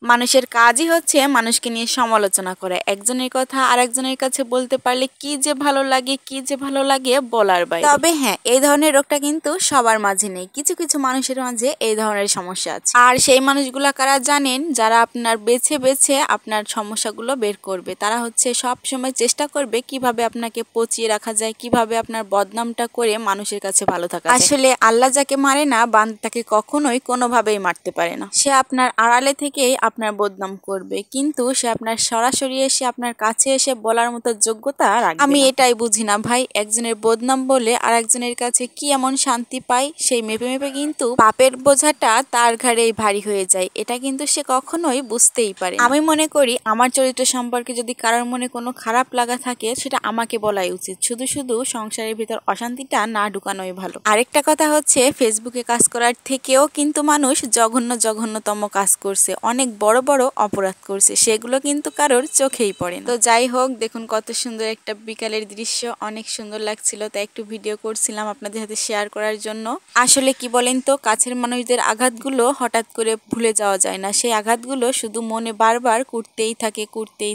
মানুষের কাজই হচ্ছে মানুষকে নিয়ে সমালোচনা করা। একজনের কথা আরেকজনের কাছে বলতে পারলে কি যে ভালো লাগে, কি যে ভালো লাগে বলার বাইরে। তবে হ্যাঁ, এই ধরনের রোগটা কিন্তু সবার মাঝে নেই, কিছু কিছু মানুষের মাঝে এই ধরনের সমস্যা আছে। আর সেই মানুষগুলা কারা জানেন? যারা আপনার বেছে বেছে আপনার সমস্যাগুলো বের করবে। তারা হচ্ছে সব সময় চেষ্টা করবে কিভাবে আপনাকে পচিয়ে রাখা যায়, কিভাবে আপনার বদনামটা করে মানুষের কাছে ভালো থাকা যায়। আসলে আল্লাহ যাকে মারে না, বান্দাকে কখনোই কোনোভাবেই মারতে পারে না। সে আপনার আড়ালে থেকেই আপনার বদনাম করবে, কিন্তু সে আপনার সরাসরি এসে আপনার কাছে এসে বলার মতো যোগ্যতা রাখবে না। আমি এটাই বুঝি না ভাই, একজনের বদনাম বলে আর একজনের কাছে কি এমন শান্তি পায়, সেই মেপে মেপে কিন্তু পাপের বোঝাটা তার ঘাড়েই ভারী হয়ে যায়। এটা কিন্তু সে কখনোই বুঝতেই পারে না। আমি মনে করি আমার চরিত্র সম্পর্কে যদি কারোর মনে কোনো খারাপ লাগা থাকে, সেটা আমাকে বলাই উচিত। শুধু শুধু সংসারের ভিতর অশান্তিটা না ঢুকানোই ভালো। আরেকটা কথা হচ্ছে, ফেসবুকে কাজ করার থেকেও কিন্তু মানুষ জঘন্যতম কাজ করছে, অনেক বড় বড় অপরাধ করছে, সেগুলো কিন্তু কারোর চোখেই পড়ে না। তো যাই হোক, দেখুন কত সুন্দর একটা বিকালের দৃশ্য, অনেক সুন্দর লাগছিল, তাই একটু ভিডিও করছিলাম আপনাদের সাথে শেয়ার করার জন্য। আসলে কি বলেন তো, কাছের মানুষদের আঘাতগুলো হঠাৎ করে ভুলে যাওয়া যায় না, সেই আঘাতগুলো শুধু মনে বারবার করতেই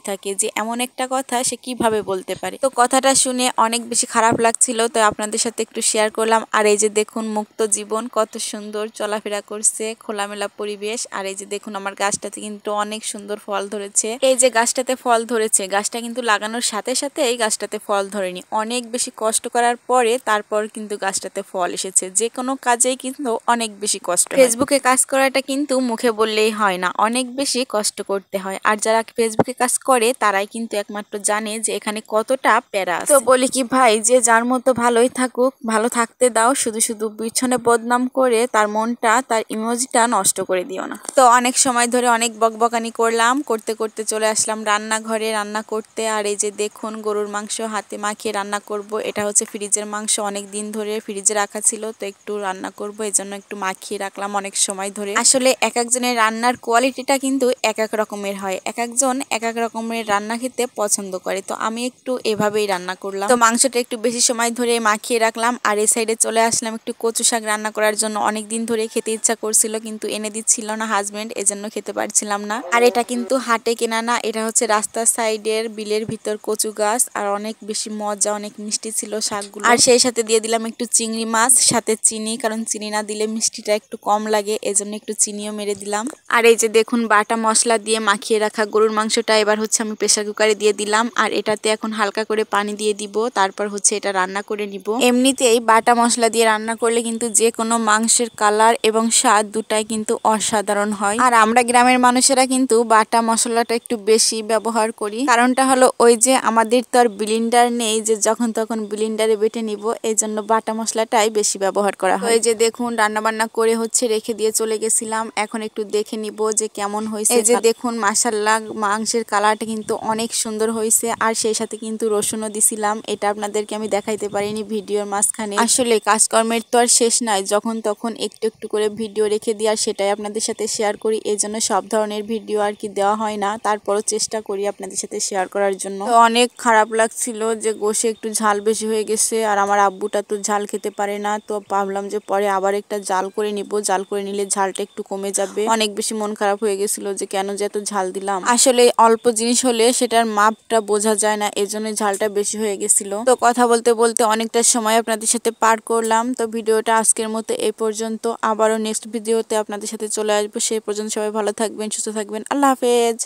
থাকে যে এমন একটা কথা সে কিভাবে বলতে পারে। তো কথাটা শুনে অনেক বেশি খারাপ লাগছিল, তো আপনাদের সাথে একটু শেয়ার করলাম। আর এই যে দেখুন মুক্ত জীবন, কত সুন্দর চলাফেরা করছে, খোলামেলা পরিবেশ। আর এই যে দেখুন আমার গাছটাতে কিন্তু অনেক সুন্দর ফল ধরেছে। এই যে গাছটাতে ফল ধরেছে, গাছটা কিন্তু লাগানোর সাথে সাথে এই গাছটাতে ফল ধরেনি, অনেক বেশি কষ্ট করার পরে তারপর কিন্তু গাছটাতে ফল এসেছে। যে কোনো কাজেই কিন্তু অনেক বেশি কষ্ট হয়। ফেসবুকে কাজ করাটা কিন্তু মুখে বললেই হয় না, অনেক বেশি কষ্ট করতে হয়। আর যারা ফেসবুকে কাজ করে তারাই কিন্তু একমাত্র জানে যে এখানে কতটা প্যারা আছে। তো বলি কি ভাই, যে যার মতো ভালোই থাকুক, ভালো থাকতে দাও, শুধু শুধু পিছনে বদনাম করে তার মনটা, তার ইমোজিটা নষ্ট করে দিও না। তো অনেক সময় ধরে অনেক বকবকানি করলাম, করতে করতে চলে আসলাম রান্নাঘরে রান্না করতে। আর এই যে দেখুন গরুর মাংস হাতে মাখিয়ে রান্না করব। এটা হচ্ছে ফ্রিজের মাংস, অনেক দিন ধরে ফ্রিজে রাখা ছিল, তো একটু রান্না করব, এজন্য একটু মাখিয়ে রাখলাম অনেক সময় ধরে। আসলে এক একজনের রান্নার কোয়ালিটিটা কিন্তু এক এক রকমের হয়, এক একজন এক এক রকমের রান্না খেতে পছন্দ করে। তো আমি একটু এভাবেই রান্না করলাম। তো মাংসটা একটু বেশি সময় ধরে মাখিয়ে রাখলাম। আর এই সাইডে চলে আসলাম একটু কচু শাক রান্না করার জন্য, অনেক দিন ধরে খেতে ইচ্ছা করছিল, কিন্তু এনে দিচ্ছিল না হাজবেন্ড, এজন্য খেতে পারছিলাম না। আর এটা কিন্তু হাটে কেনা না, এটা হচ্ছে রাস্তার সাইডের বিলের ভিতর কচু গাছ। আর অনেক বেশি মজা, অনেক মিষ্টি ছিল শাকগুলো। আর সেই সাথে দিয়ে দিলাম একটু চিংড়ি মাছ, সাথে চিনি, কারণ চিনি না দিলে মিষ্টিটা একটু কম লাগে, এজন্য একটু চিনিও মেরে দিলাম। আর এই যে দেখুন বাটা মশলা দিয়ে মাখিয়ে রাখা গরুর মাংসটা এবার হচ্ছে আমি প্রেসার কুকারে দিয়ে দিলাম। আর এটাতে এখন হালকা করে পানি দিয়ে দিব, তারপর হচ্ছে এটা রান্না করে নিব। এমনিতেই বাটা মশলা দিয়ে রান্না করলে কিন্তু যে কোনো মাংসের কালার এবং স্বাদ দুটাই কিন্তু অসাধারণ হয়। আর আমরা গ্রামের মানুষেরা কিন্তু বাটা মশলাটা একটু বেশি ব্যবহার করি, কারণটা হলো ওই যে আমাদের তো আর ব্লেন্ডার নেই যে যখন তখন ব্লেন্ডারে বেটে নিব, এই জন্য বাটা মশলাটাই বেশি ব্যবহার করা হয়। এই যে দেখুন রান্না বান্না করে হচ্ছে রেখে দিয়ে চলে গেছিলাম, এখন একটু দেখে নিব যে কেমন হয়েছে। এই যে দেখুন মাশাআল্লাহ, মাংসের কালারটা কিন্তু অনেক সুন্দর হয়েছে। আর সেই সাথে কিন্তু রসুনও দিছিলাম, এটা আপনাদেরকে আমি দেখাইতে পারিনি ভিডিওর মাঝখানে। আসলে কাজকর্মের তো আর শেষ নাই, যখন তখন একটু একটু করে ভিডিও রেখে দিই, আর সেটাই আপনাদের সাথে শেয়ার করি। এই জন্য সব ধরনের ভিডিও আর কি দেওয়া হয় না, তারপরও চেষ্টা করি আপনাদের সাথে শেয়ার করার জন্য। তো অনেক খারাপ লাগছিল যে গোশে একটু ঝাল বেশি হয়ে গেছে, আর আমার আব্বুটা তো ঝাল খেতে পারে না, তো ভাবলাম যে পরে আবার একটা জাল করে নিব, জাল করে নিলে ঝালটা একটু কমে যাবে। অনেক বেশি মন খারাপ হয়ে গেছিল যে কেন যে এত ঝাল দিলাম। আসলে অল্প জিনিস হলে সেটার মাপটা বোঝা যায় না, এজন্য ঝালটা বেশি হয়ে গেছিল। তো কথা বলতে বলতে অনেকটা সময় আপনাদের সাথে পার করলাম। তো ভিডিওটা আজকের মতো এই পর্যন্ত, আবারও নেক্সট ভিডিওতে আপনাদের সাথে চলে আসবো। সেই পর্যন্ত সবাই ভালো থাকবেন, সুস্থ থাকবেন, আল্লাহ হাফেজ।